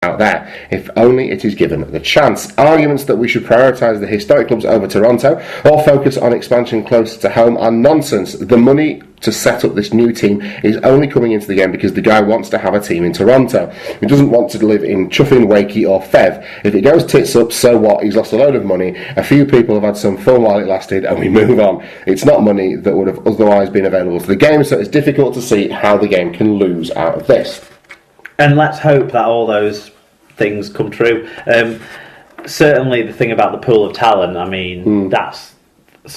out there, if only it is given the chance. Arguments that we should prioritise the historic clubs over Toronto or focus on expansion closer to home are nonsense. The money to set up this new team is only coming into the game because the guy wants to have a team in Toronto. He doesn't want to live in Chuffin, Wakey or Fev. If it goes tits up, so what? He's lost a load of money. A few people have had some fun while it lasted and we move on. It's not money that would have otherwise been available to the game, so it's difficult to see how the game can lose out of this. And let's hope that all those things come true. Certainly the thing about the pool of talent, I mean, that's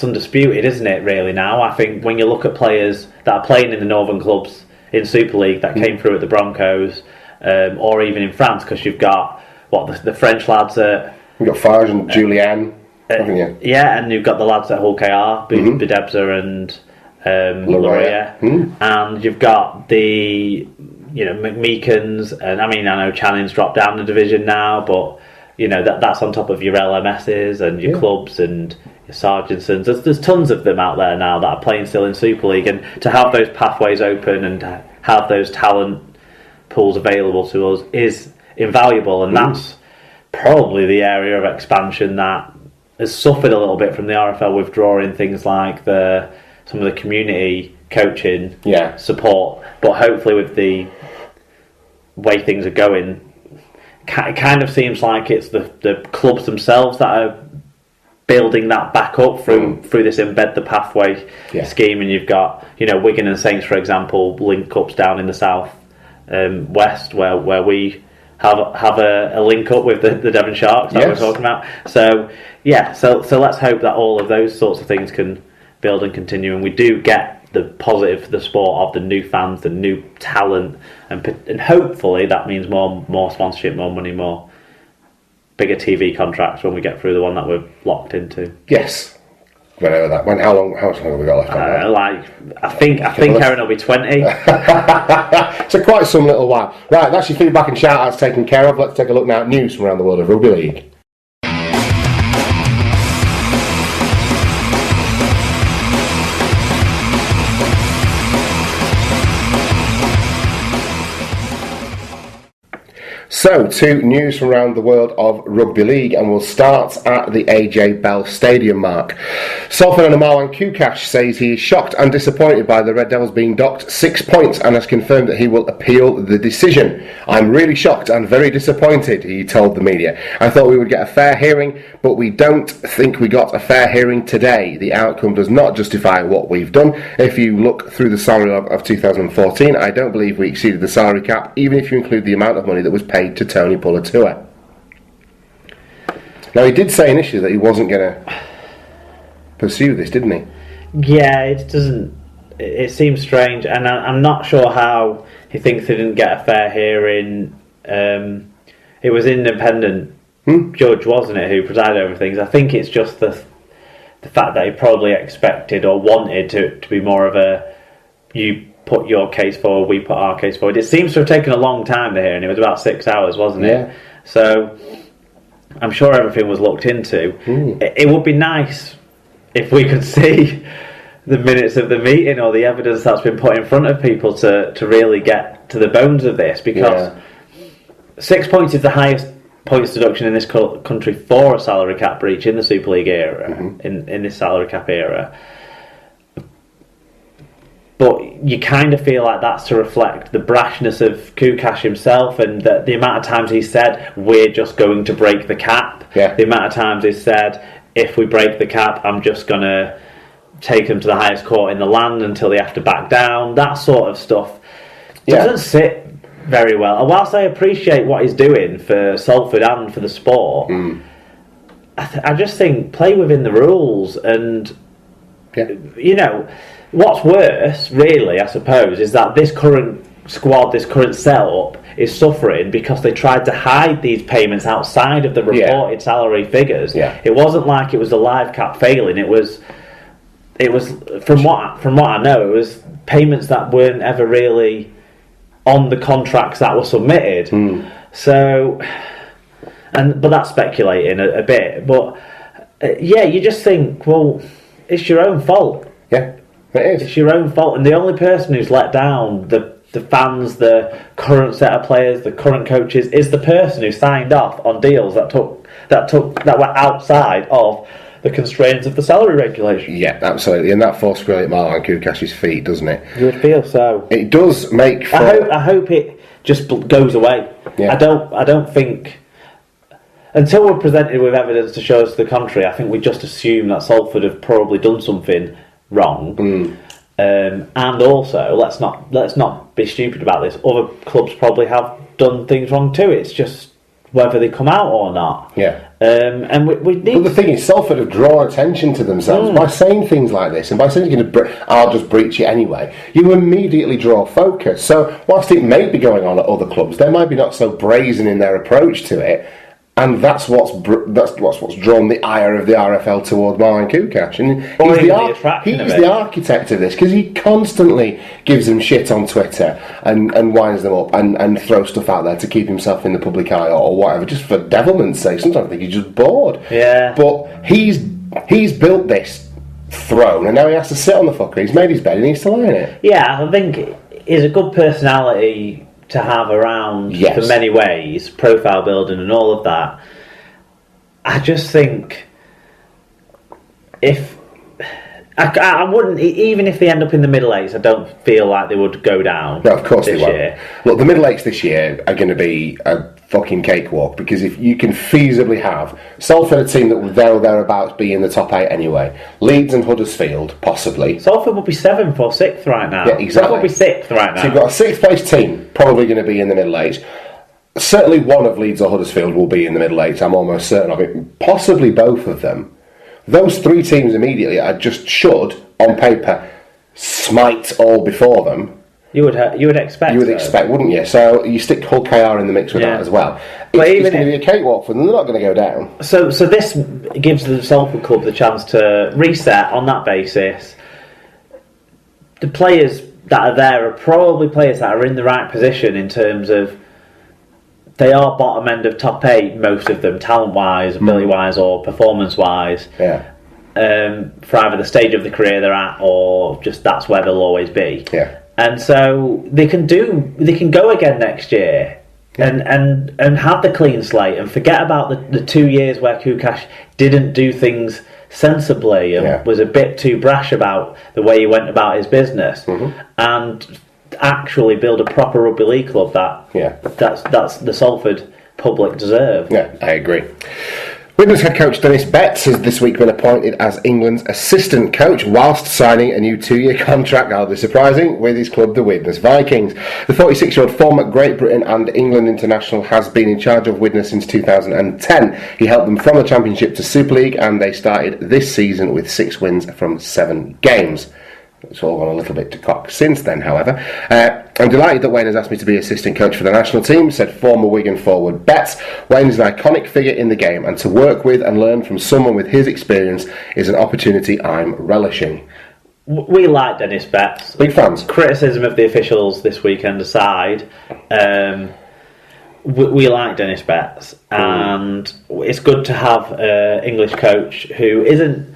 undisputed, isn't it, really, now? I think when you look at players that are playing in the northern clubs in Super League that came through at the Broncos, or even in France, because you've got, the French lads at... You've got Farge and Julian, haven't you? Yeah, and you've got the lads at Hull KR, Bidebza and Laria. And you've got the... McMeekins, and I know Channing's dropped down the division now, but that's on top of your LMSs and your clubs and your Sargentsons. There's tons of them out there now that are playing still in Super League, and to have those pathways open and to have those talent pools available to us is invaluable, and that's probably the area of expansion that has suffered a little bit from the RFL withdrawing things like some of the community coaching support, but hopefully with the way things are going, it kind of seems like it's the clubs themselves that are building that back up through this embed the pathway scheme. And you've got Wigan and Saints, for example, link ups down in the south west where we have a link up with the Devon Sharks that we're talking about. So let's hope that all of those sorts of things can build and continue, and we do get the positive for the sport of the new fans, the new talent, and hopefully that means more sponsorship, more money, more bigger TV contracts when we get through the one that we're locked into. Yes. Whenever that. How much longer have we got left on that? I think Aaron will be 20. So quite some little while. Right, that's your feedback and shout outs taken care of. Let's take a look now at news from around the world of rugby league. So, to news from around the world of rugby league, and we'll start at the AJ Bell Stadium mark. Salford and Marwan Kukash says he is shocked and disappointed by the Red Devils being docked 6 points and has confirmed that he will appeal the decision. I'm really shocked and very disappointed, he told the media. I thought we would get a fair hearing, but we don't think we got a fair hearing today. The outcome does not justify what we've done. If you look through the salary of 2014, I don't believe we exceeded the salary cap, even if you include the amount of money that was paid to Tony Pulatua. Now, he did say initially that he wasn't going to pursue this, didn't he? Yeah, it seems strange, and I'm not sure how he thinks he didn't get a fair hearing. It was independent judge, wasn't it, who presided over things. I think it's just the fact that he probably expected or wanted to be more of a, you put your case forward, we put our case forward. It seems to have taken a long time, the hearing. It was about 6 hours, wasn't it? So I'm sure everything was looked into. It would be nice if we could see the minutes of the meeting or the evidence that's been put in front of people to really get to the bones of this, because 6 points is the highest points deduction in this country for a salary cap breach in the Super League era, in this salary cap era. But you kind of feel like that's to reflect the brashness of Kukash himself, and the amount of times he said, we're just going to break the cap. The amount of times he said, if we break the cap, I'm just going to take them to the highest court in the land until they have to back down. That sort of stuff doesn't sit very well. And whilst I appreciate what he's doing for Salford and for the sport, I just think play within the rules. And, what's worse, really, I suppose, is that this current squad, this current setup, is suffering because they tried to hide these payments outside of the reported salary figures. It wasn't like it was a live cap failing. It was from what I know, it was payments that weren't ever really on the contracts that were submitted. So, but that's speculating a bit. But you just think, well, it's your own fault. It is. It's your own fault, and the only person who's let down the the fans, the current set of players, the current coaches, is the person who signed off on deals that were outside of the constraints of the salary regulation. Yeah, absolutely, and that falls squarely at Marwan Kukash's feet, doesn't it? You would feel so. It does make. I hope it just goes away. Yeah. I don't think. Until we're presented with evidence to show us the contrary, I think we just assume that Salford have probably done something wrong. And also, let's not be stupid about this. Other clubs probably have done things wrong too. It's just whether they come out or not. Yeah. And we need. But the thing is, Salford have drawn attention to themselves by saying things like this, and by saying I'll just breach it anyway. You immediately draw focus. So whilst it may be going on at other clubs, they might be not so brazen in their approach to it. And that's what's drawn the ire of the RFL toward Marwan Kukash, and he's the architect of this, because he constantly gives them shit on Twitter and winds them up and throws stuff out there to keep himself in the public eye or whatever, just for devilment's sake. Sometimes I think he's just bored. Yeah. But he's built this throne, and now he has to sit on the fucker. He's made his bed, and he needs to lie in it. Yeah, I think he's a good personality to have around for many ways, profile building and all of that. I just think if I wouldn't, even if they end up in the middle eights, I don't feel like they would go down. No, of course this they won't. Year. Look, the middle eights this year are going to be a fucking cakewalk, because if you can feasibly have Salford, a team that will there or thereabouts be in the top 8 anyway, Leeds and Huddersfield possibly. Salford will be 7th or 6th right now. Yeah, exactly. Salford will be 6th right now. So you've got a 6th place team probably going to be in the middle eights. Certainly one of Leeds or Huddersfield will be in the middle eights. I'm almost certain of it. Possibly both of them. Those 3 teams immediately should, on paper, smite all before them. You would expect. You would expect, wouldn't you? So you stick Hull KR in the mix with that as well. It's going to be a cakewalk for them. They're not going to go down. So this gives the Salford club the chance to reset on that basis. The players that are there are probably players that are in the right position in terms of they are bottom end of top 8, most of them, talent-wise, ability-wise, or performance-wise. Yeah. For either the stage of the career they're at, or just that's where they'll always be. Yeah. And so they can go again next year and have the clean slate and forget about the 2 years where Kukash didn't do things sensibly and was a bit too brash about the way he went about his business, and actually build a proper rugby league club that's the Salford public deserve. Yeah, I agree. Widnes head coach Dennis Betts has this week been appointed as England's assistant coach whilst signing a new 2-year contract, hardly surprising, with his club, the Widnes Vikings. The 46-year-old former Great Britain and England international has been in charge of Widnes since 2010. He helped them from the Championship to Super League, and they started this season with 6 wins from 7 games. It's all gone a little bit to cock since then, however. I'm delighted that Wayne has asked me to be assistant coach for the national team, said former Wigan forward Betts. Wayne is an iconic figure in the game, and to work with and learn from someone with his experience is an opportunity I'm relishing. We like Dennis Betts. Big fans. Criticism of the officials this weekend aside, we like Dennis Betts, and it's good to have an English coach who isn't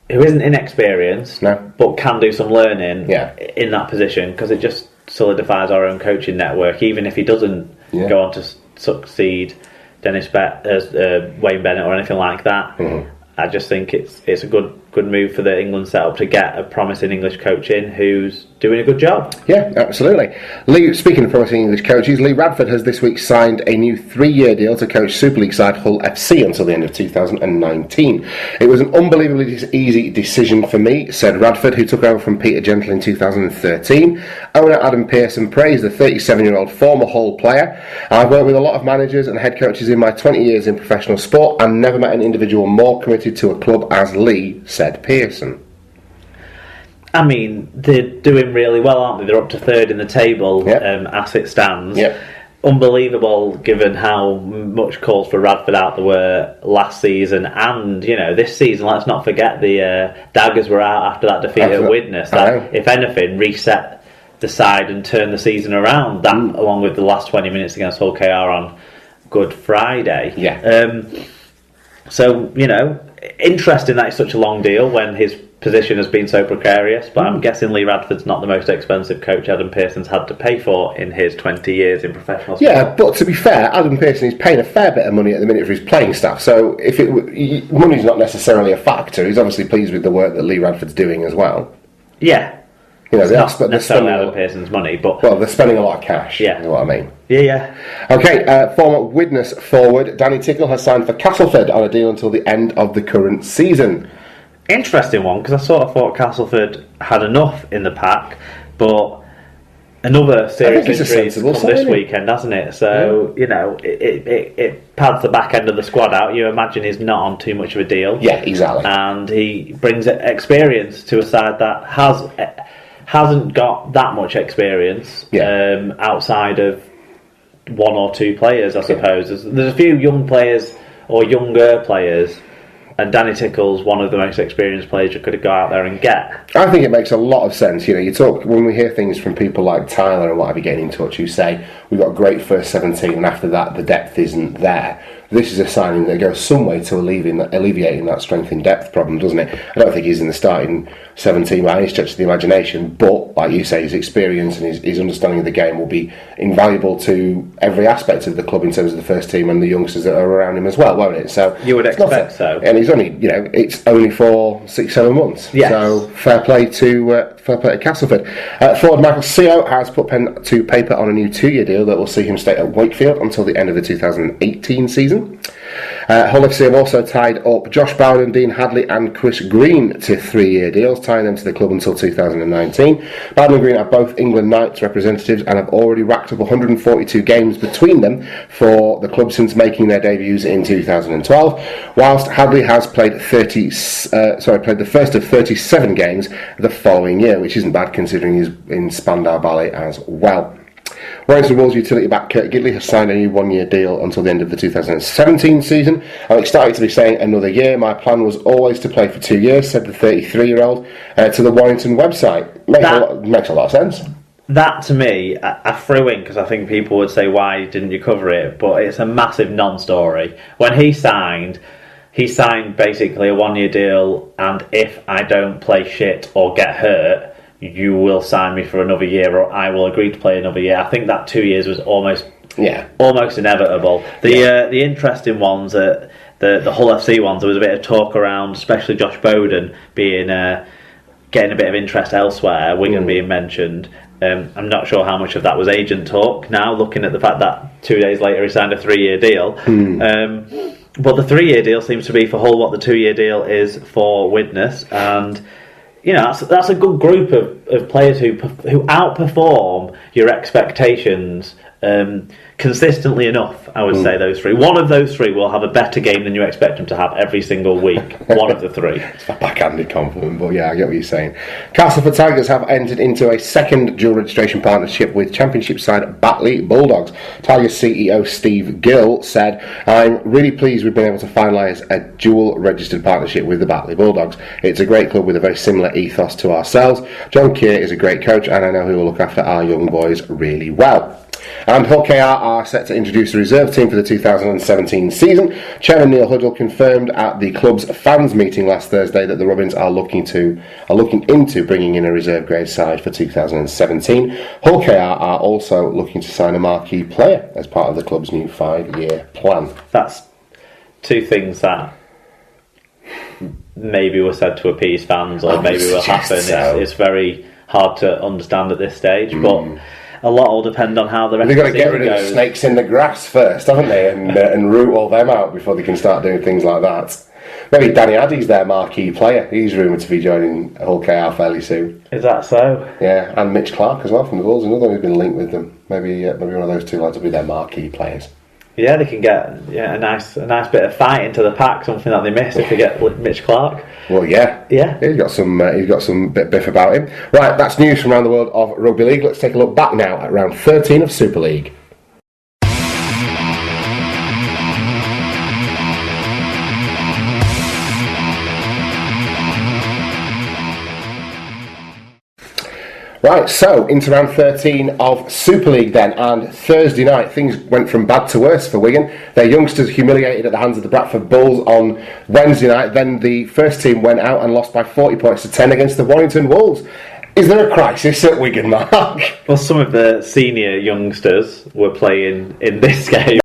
inexperienced, but can do some learning in that position, because it just solidifies our own coaching network. Even if he doesn't go on to succeed Wayne Bennett or anything like that, I just think it's a good move for the England setup to get a promising English coach in who's doing a good job. Yeah, absolutely. Speaking of promising English coaches, Lee Radford has this week signed a new 3-year deal to coach Super League side Hull FC until the end of 2019. It was an unbelievably easy decision for me, said Radford, who took over from Peter Gentle in 2013. Owner Adam Pearson praised the 37-year-old former Hull player. I've worked with a lot of managers and head coaches in my 20 years in professional sport and never met an individual more committed to a club as Lee, said Pearson. I mean, they're doing really well, aren't they? They're up to 3rd in the table as it stands. Yep. Unbelievable, given how much calls for Radford out there were last season, and this season. Let's not forget the daggers were out after that defeat at Widnes. That, if anything, reset the side and turned the season around. That, along with the last 20 minutes against Hull KR on Good Friday. Yeah. So interesting that it's such a long deal when his position has been so precarious, but I'm guessing Lee Radford's not the most expensive coach Adam Pearson's had to pay for in his 20 years in professional sport. Yeah, but to be fair, Adam Pearson is paying a fair bit of money at the minute for his playing staff, so money's not necessarily a factor. He's obviously pleased with the work that Lee Radford's doing as well. Yeah. It's not necessarily Adam Pearson's money, but... Well, they're spending a lot of cash, is what I mean. Yeah. Okay, former Widnes forward Danny Tickle has signed for Castleford on a deal until the end of the current season. Interesting one, because I sort of thought Castleford had enough in the pack, but another serious injury come this weekend, hasn't it? So, it pads the back end of the squad out. You imagine he's not on too much of a deal. Yeah, exactly. And he brings experience to a side that hasn't got that much experience outside of one or two players, I suppose. There's a few young players or younger players, and Danny Tickle's one of the most experienced players you could have got out there and get. I think it makes a lot of sense. You talk when we hear things from people like Tyler and what have you getting in touch who say we've got a great first 17 and after that the depth isn't there. This is a signing that goes some way to alleviating that strength in depth problem, doesn't it? I don't think he's in the starting 17 by any stretch of the imagination, but like you say, his experience and his understanding of the game will be invaluable to every aspect of the club in terms of the first team and the youngsters that are around him as well, won't it? So you would expect so. And he's only, it's only for 6-7 months. Yes. So fair play to Castleford. Forward Michael Seo has put pen to paper on a new 2-year deal that will see him stay at Wakefield until the end of the 2018 season. Hull FC have also tied up Josh Bowden, Dean Hadley and Chris Green to 3-year deals, tying them to the club until 2019. Bowden and Green are both England Knights representatives and have already racked up 142 games between them for the club since making their debuts in 2012, whilst Hadley has played the first of 37 games the following year, which isn't bad considering he's in Spandau Ballet as well. Warrington Wolves utility back Kurt Gidley has signed a new 1-year deal until the end of the 2017 season. I'm excited to be saying another year. My plan was always to play for 2 years, said the 33-year-old to the Warrington website. Makes a lot of sense. That to me, I threw in because I think people would say, why didn't you cover it? But it's a massive non-story. When he signed basically a 1-year deal, and if I don't play shit or get hurt, you will sign me for another year or I will agree to play another year. I think that 2 years was almost inevitable. The interesting ones, the Hull FC ones, there was a bit of talk around, especially Josh Bowden being getting a bit of interest elsewhere, Wigan being mentioned. I'm not sure how much of that was agent talk now, looking at the fact that 2 days later he signed a 3-year deal. But the 3-year deal seems to be for Hull what the 2-year deal is for Widnes, and that's a good group of players who outperform your expectations consistently enough. I would say those three. One of those three will have a better game than you expect them to have every single week. One of the three. It's a backhanded compliment, but yeah, I get what you're saying. Castleford Tigers have entered into a second dual registration partnership with Championship side Batley Bulldogs. Tigers CEO Steve Gill said, "I'm really pleased we've been able to finalise a dual registered partnership with the Batley Bulldogs. It's a great club with a very similar ethos to ourselves. John Keir is a great coach and I know he will look after our young boys really well." And Hull KR are set to introduce the reserve team for the 2017 season. Chairman Neil Huddle confirmed at the club's fans meeting last Thursday that the Robins are looking into bringing in a reserve grade side for 2017. Hull KR are also looking to sign a marquee player as part of the club's new 5-year plan. That's two things that maybe were said to appease fans or maybe will happen. So. It's very hard to understand at this stage, but a lot will depend on how the rest They've got of to the get season rid of goes. the snakes in the grass first, haven't they? And root all them out before they can start doing things like that. Maybe Danny Addy's their marquee player. He's rumoured to be joining Hull KR fairly soon. Is that so? Yeah, and Mitch Clark as well from the Bulls, another one who's been linked with them. Maybe one of those two lads will be their marquee players. Yeah, they can get a nice bit of fight into the pack, something that they miss if they get Mitch Clark. Well, yeah, he's got some bit biff about him. Right, that's news from around the world of rugby league. Let's take a look back now at round 13 of Super League. Right, so into round 13 of Super League then, and Thursday night things went from bad to worse for Wigan. Their youngsters humiliated at the hands of the Bradford Bulls on Wednesday night. Then the first team went out and lost by 40 points to 10 against the Warrington Wolves. Is there a crisis at Wigan, Mark? Well, some of the senior youngsters were playing in this game.